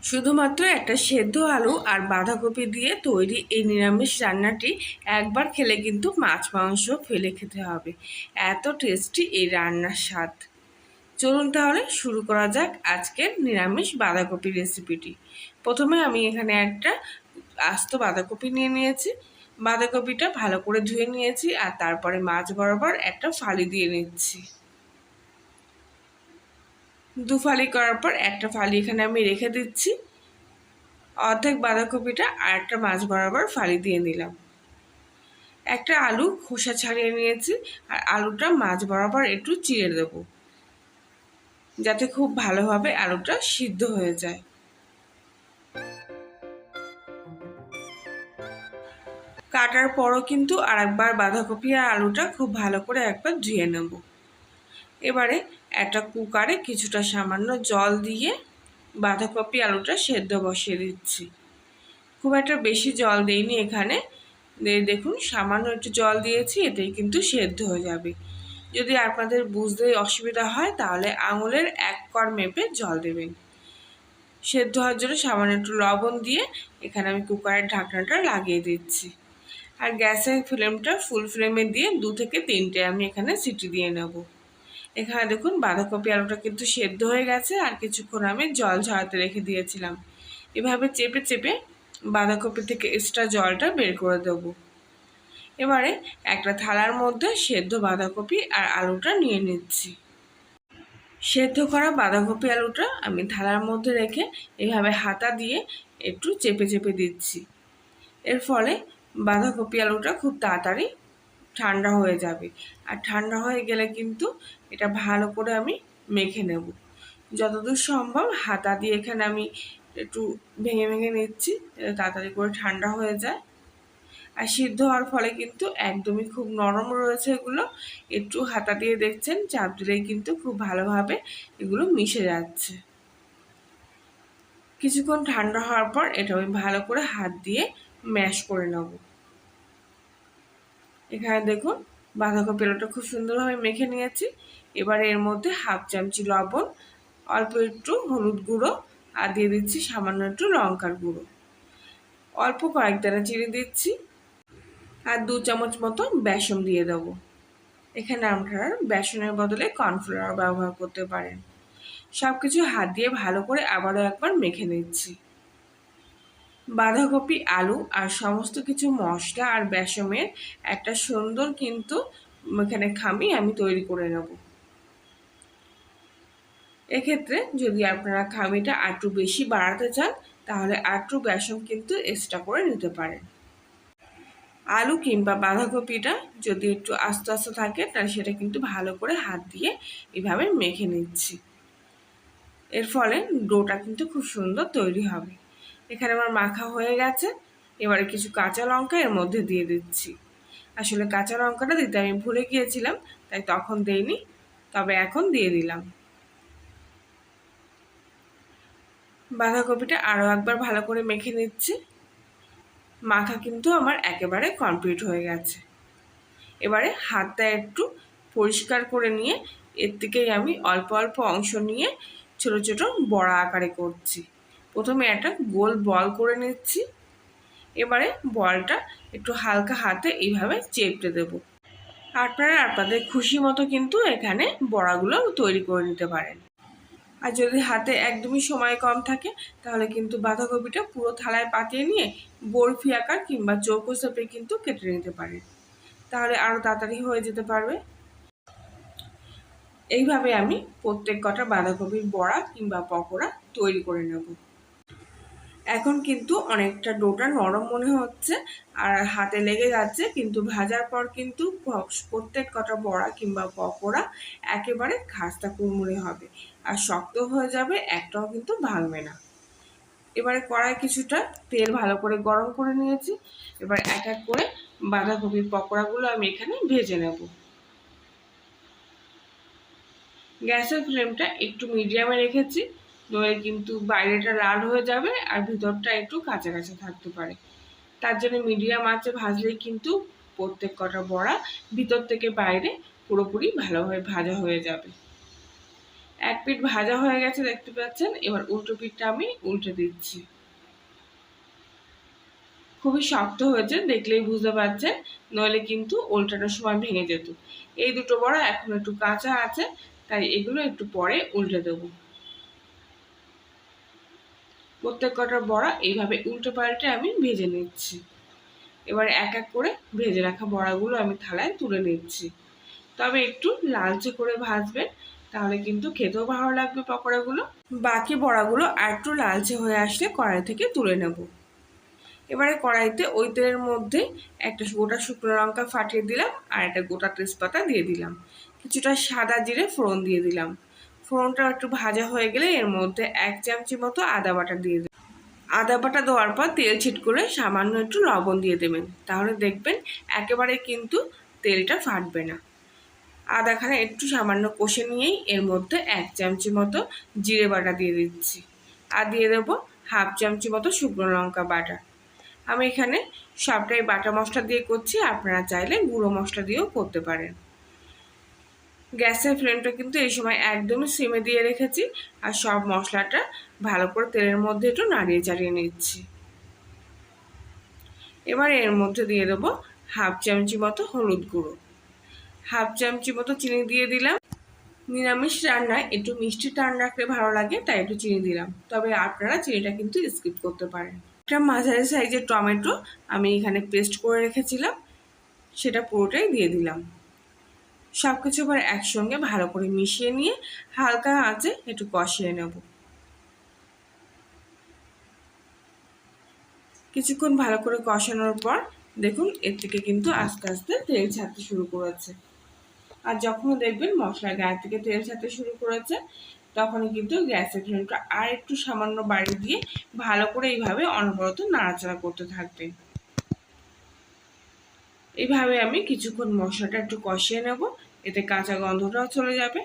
শুধুমাত্র একটা সেদ্ধ আলু আর বাঁধাকপি দিয়ে তৈরি এই নিরামিষ রান্নাটি একবার খেলে কিন্তু মাছ মাংস ফেলে খেতে হবে, এত টেস্টি এই রান্নার স্বাদ। চলুন তাহলে শুরু করা যাক আজকের নিরামিষ বাঁধাকপি রেসিপিটি। প্রথমে আমি এখানে একটা আস্ত বাঁধাকপি নিয়ে নিয়েছি। বাঁধাকপিটা ভালো করে ধুয়ে নিয়েছি আর তারপরে মাছ বরাবর একটা ফালি দিয়ে নিচ্ছি। দু ফালি করার পর একটা ফালি এখানে আমি রেখে দিচ্ছি। অর্ধেক বাঁধাকপিটা আর একটা মাছ বরাবর ফালি দিয়ে নিলাম। একটা আলু খোসা ছাড়িয়ে নিয়েছি আর আলুটা মাছ বরাবর একটু চিড়ে দেবো, যাতে খুব ভালোভাবে আলুটা সিদ্ধ হয়ে যায়। কাটার পরও কিন্তু আরেকবার বাঁধাকপি আর আলুটা খুব ভালো করে একবার ধুয়ে নেব। এবারে একটা কুকারে কিছুটা সামান্য জল দিয়ে বাঁধাকপি আলুটা সেদ্ধ বসিয়ে দিচ্ছি। খুব একটা বেশি জল দেইনি এখানে, দেখুন সামান্য একটু জল দিয়েছি, এতেই কিন্তু সেদ্ধ হয়ে যাবে। যদি আপনাদের বুঝতে অসুবিধা হয় তাহলে আঙুলের এক কর মেপে জল দেবেন। সেদ্ধ হওয়ার জন্য সামান্য একটু লবণ দিয়ে এখানে আমি কুকারের ঢাকনাটা লাগিয়ে দিচ্ছি। আর গ্যাসের ফ্লেমটা ফুল ফ্লেমে দিয়ে 2 থেকে 3টে আমি এখানে সিটি দিয়ে নেব। এখানে দেখুন বাঁধাকপি আলুটা কিন্তু সেদ্ধ হয়ে গেছে আর কিছুক্ষণ আমি জল ঝরাতে রেখে দিয়েছিলাম। এভাবে চেপে চেপে বাঁধাকপি থেকে এক্সট্রা জলটা বের করে দেবো। এবারে একটা থালার মধ্যে সেদ্ধ বাঁধাকপি আর আলুটা নিয়ে নিচ্ছি। সেদ্ধ করা বাঁধাকপি আলুটা আমি থালার মধ্যে রেখে এভাবে হাতা দিয়ে একটু চেপে চেপে দিচ্ছি। এর ফলে বাঁধাকপি আলুটা খুব তাড়াতাড়ি ঠান্ডা হয়ে যাবে। আর ঠান্ডা হয়ে গেলে কিন্তু এটা ভালো করে আমি মেখে নেব। যতদূর সম্ভব হাতা দিয়ে এখানে আমি একটু ভেঙে ভেঙে নিচ্ছি, তাড়াতাড়ি করে ঠান্ডা হয়ে যায়। আর সিদ্ধ হওয়ার ফলে কিন্তু একদমই খুব নরম রয়েছে এগুলো। একটু হাতা দিয়ে দেখছেন, চাপ দিলেই কিন্তু খুব ভালোভাবে এগুলো মিশে যাচ্ছে। কিছুক্ষণ ঠান্ডা হওয়ার পর এটা আমি ভালো করে হাত দিয়ে ম্যাশ করে নেব। এখানে দেখুন বাঁধাকপি আলুটা খুব সুন্দরভাবে মেখে নিয়েছি। এবার এর মধ্যে হাফ চামচি লবণ, অল্প একটু হলুদ গুঁড়ো আর দিয়ে দিচ্ছি সামান্য একটু লঙ্কার গুঁড়ো, অল্প কয়েক দানা চিনি দিচ্ছি আর 2 চামচ মতো বেসন দিয়ে দেবো। এখানে আপনারা বেসনের বদলে কর্নফ্লাওয়ার ব্যবহার করতে পারেন। সব কিছু হাত দিয়ে ভালো করে আবারও একবার মেখে নিচ্ছি। বাঁধাকপি আলু আর সমস্ত কিছু মশলা আর বেসনের একটা সুন্দর কিন্তু এখানে খামি আমি তৈরি করে নেব। এক্ষেত্রে যদি আপনারা খামিটা একটু বেশি বাড়াতে চান তাহলে একটু বেসন কিন্তু এক্সট্রা করে নিতে পারেন। আলু কিংবা বাঁধাকপিটা যদি একটু আস্তে আস্তে থাকে তাহলে সেটা কিন্তু ভালো করে হাত দিয়ে এভাবে মেখে নিচ্ছি। এর ফলে ডোটা কিন্তু খুব সুন্দর তৈরি হবে। এখানে আমার মাখা হয়ে গেছে। এবারে কিছু কাঁচা লঙ্কা এর মধ্যে দিয়ে দিচ্ছি। আসলে কাঁচা লঙ্কাটা দিতে আমি ভুলে গিয়েছিলাম, তাই তখন দেইনি, তবে এখন দিয়ে দিলাম। বাঁধাকপিটা আরও একবার ভালো করে মেখে নিচ্ছি। মাখা কিন্তু আমার একেবারে কমপ্লিট হয়ে গেছে। এবারে হাতটা একটু পরিষ্কার করে নিয়ে এর থেকেই আমি অল্প অল্প অংশ নিয়ে ছোট ছোট বড়া আকারে করছি। প্রথমে একটা গোল বল করে নিচ্ছি। এবারে বলটা একটু হালকা হাতে এইভাবে চেপটে দেব। আপনারা আপনাদের খুশি মতো কিন্তু এখানে বড়াগুলো তৈরি করে নিতে পারেন। আর যদি হাতে একদমই সময় কম থাকে তাহলে কিন্তু বাঁধাকপিটা পুরো থালায় পাতিয়ে নিয়ে বরফি আকার কিংবা চৌকো শেপে কিন্তু কেটে নিতে পারেন, তাহলে আরও তাড়াতাড়ি হয়ে যেতে পারবে। এইভাবে আমি প্রত্যেক কটা বাঁধাকপির বড়া কিংবা পকোড়া তৈরি করে নেব। এখন কিন্তু অনেকটা ডোটা নরম মনে হচ্ছে আর হাতে লেগে যাচ্ছে, কিন্তু ভাজার পর কিন্তু প্রত্যেক কটা বড়া কিংবা পকোড়া একেবারে খাস্তা কুড়মুড়ে হবে আর শক্ত হয়ে যাবে, একটাও কিন্তু ভাঙবে না। এবারে কড়াই কিছুটা তেল ভালো করে গরম করে নিয়েছি। এবার এক এক করে বাঁধাকপির পকোড়াগুলো আমি এখানে ভেজে নেব। গ্যাসের ফ্লেমটা একটু মিডিয়ামে রেখেছি, নইলে কিন্তু বাইরেটা লাল হয়ে যাবে আর ভিতরটা একটু কাঁচা কাঁচা থাকতে পারে। তার জন্য মিডিয়াম আঁচে ভাজলেই কিন্তু প্রত্যেক কটা বড়া ভিতর থেকে বাইরে পুরোপুরি ভালোভাবে ভাজা হয়ে যাবে। এক পিঠ ভাজা হয়ে গেছে দেখতে পাচ্ছেন। এবার উল্টো পিঠটা আমি উল্টে দিচ্ছি। খুবই শক্ত হয়েছে, দেখলেই বুঝতে পারছেন, নইলে কিন্তু উল্টানোর সময় ভেঙে যেত। এই দুটো বড়া এখন একটু কাঁচা আছে, তাই এগুলো একটু পরে উল্টে দেবো। প্রত্যেক কটা বড়া এইভাবে উল্টে পাল্টে আমি ভেজে নিচ্ছি। এবার এক এক করে ভেজে রাখা বড়াগুলো আমি থালায় তুলে নিচ্ছি। তবে একটু লালচে করে ভাজবেন, তাহলে কিন্তু খেতেও ভালো লাগবে পকোড়াগুলো। বাকি বড়াগুলো আর একটু লালচে হয়ে আসলে কড়াই থেকে তুলে নেব। এবারে কড়াইতে ওই তেলের মধ্যে একটা গোটা শুকনো লঙ্কা ফাটিয়ে দিলাম, আর একটা গোটা তেজপাতা দিয়ে দিলাম। কিছুটা সাদা জিরে ফোড়ন দিয়ে দিলাম। ফোড়নটা একটু ভাজা হয়ে গেলে এর মধ্যে 1 চামচি মতো আদা বাটা দিয়ে দিলাম। আদা বাটা দেওয়ার পর তেল ছিট করে সামান্য একটু লবণ দিয়ে দেবেন, তাহলে দেখবেন একেবারে কিন্তু তেলটা ফাটবে না। আদাখানা একটু সামান্য কষে নিয়েই এর মধ্যে 1 চামচি মতো জিরে বাটা দিয়ে দিচ্ছি, আর দিয়ে দেবো 1/2 চামচি মতো শুকনো লঙ্কা বাটা। আমি এখানে সবটাই বাটা মশলা দিয়ে করছি, আপনারা চাইলে গুঁড়ো মশলা দিয়েও করতে পারেন। গ্যাসের ফ্লেমটা কিন্তু এই সময় একদমই সিমে দিয়ে রেখেছি, আর সব মশলাটা ভালো করে তেলের মধ্যে একটু নাড়িয়ে চাড়িয়ে নিচ্ছি। এবার এর মধ্যে দিয়ে দেবো 1/2 চামচি মতো হলুদ গুঁড়ো, 1/2 চামচি মতো চিনি দিয়ে দিলাম। নিরামিষ রান্নায় একটু মিষ্টি টান রাখলে ভালো লাগে, তাই একটু চিনি দিলাম, তবে আপনারা চিনিটা কিন্তু স্কিপ করতে পারেন। একটা মাঝারি সাইজের টমেটো আমি এখানে পেস্ট করে রেখেছিলাম, সেটা পুরোটাই দিয়ে দিলাম। সব কিছু এবার একসঙ্গে ভালো করে মিশিয়ে নিয়ে হালকা আঁচে একটু কষিয়ে নেব। কিছুক্ষণ ভালো করে কষানোর পর দেখুন এর থেকে কিন্তু আস্তে আস্তে তেল ছাড়তে শুরু করেছে। আর যখন দেখবেন মশলার গায়ে থেকে তেল ছাড়তে শুরু করেছে, তখনই কিন্তু গ্যাসের ফ্লেমটা আর একটু সামান্য বাড়িয়ে দিয়ে ভালো করে এইভাবে অনবরত নাড়াচাড়া করতে থাকবেন। এইভাবে আমি কিছুক্ষণ মশলাটা একটু কষিয়ে নেব, এতে কাঁচা গন্ধটাও চলে যাবে।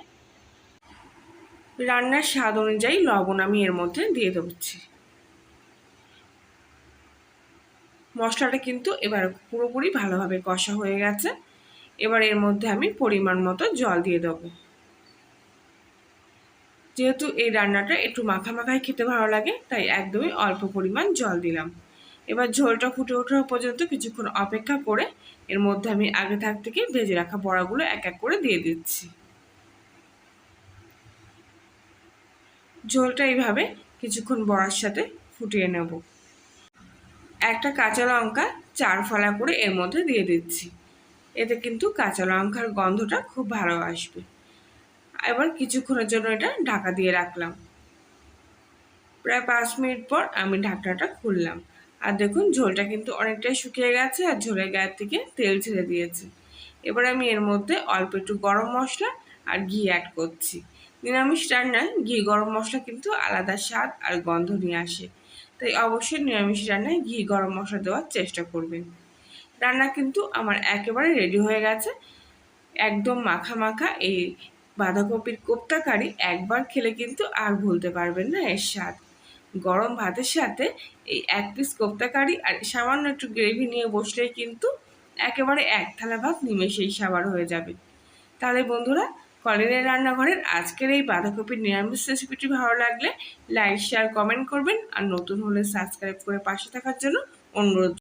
রান্নার স্বাদ অনুযায়ী লবণ আমি এর মধ্যে দিয়ে দিচ্ছি। মশলাটা কিন্তু এবার পুরোপুরি ভালোভাবে কষা হয়ে গেছে। এবার এর মধ্যে আমি পরিমাণ মতো জল দিয়ে দেবো। যেহেতু এই রান্নাটা একটু মাখা মাখায় খেতে ভালো লাগে, তাই একদমই অল্প পরিমাণ জল দিলাম। এবার ঝোলটা ফুটে ওঠা পর্যন্ত কিছুক্ষণ অপেক্ষা করে এর মধ্যে আমি আগে থাক থেকে ভেজে রাখা বড়াগুলো এক এক করে দিয়ে দিচ্ছি। ঝোলটা এইভাবে কিছুক্ষণ বড়ার সাথে ফুটিয়ে নেব। একটা কাঁচা লঙ্কা 4 ফালা করে এর মধ্যে দিয়ে দিচ্ছি, এতে কিন্তু কাঁচা লঙ্কার গন্ধটা খুব ভালো আসবে। এবার কিছুক্ষণের জন্য এটা ঢাকা দিয়ে রাখলাম। প্রায় 5 মিনিট পর আমি ঢাকনাটা খুললাম, আর দেখুন ঝোলটা কিন্তু অনেকটাই শুকিয়ে গেছে, আর ঝোলের গায়ের থেকে তেল ছেড়ে দিয়েছে। এবার আমি এর মধ্যে অল্প একটু গরম মশলা আর ঘি অ্যাড করছি। নিরামিষ রান্নায় ঘি গরম মশলা কিন্তু আলাদা স্বাদ আর গন্ধ নিয়ে আসে, তাই অবশ্যই নিরামিষ রান্নায় ঘি গরম মশলা দেওয়ার চেষ্টা করবেন। রান্না কিন্তু আমার একেবারে রেডি হয়ে গেছে। একদম মাখা মাখা এই বাঁধাকপির কোপ্তা কারি একবার খেলে কিন্তু আর ভুলতে পারবেন না এর স্বাদ। গরম ভাতের সাথে এই 1 পিস কোপ্তা কারি আর সামান্য একটু গ্রেভি নিয়ে বসলেই কিন্তু একেবারে 1 থালা ভাত নিমেষেই সাবার হয়ে যাবে। তাহলে বন্ধুরা, কলিনের রান্নাঘরের আজকের এই বাঁধাকপির নিরামিষ রেসিপিটি ভালো লাগলে লাইক শেয়ার কমেন্ট করবেন, আর নতুন হলে সাবস্ক্রাইব করে পাশে থাকার জন্য অনুরোধ।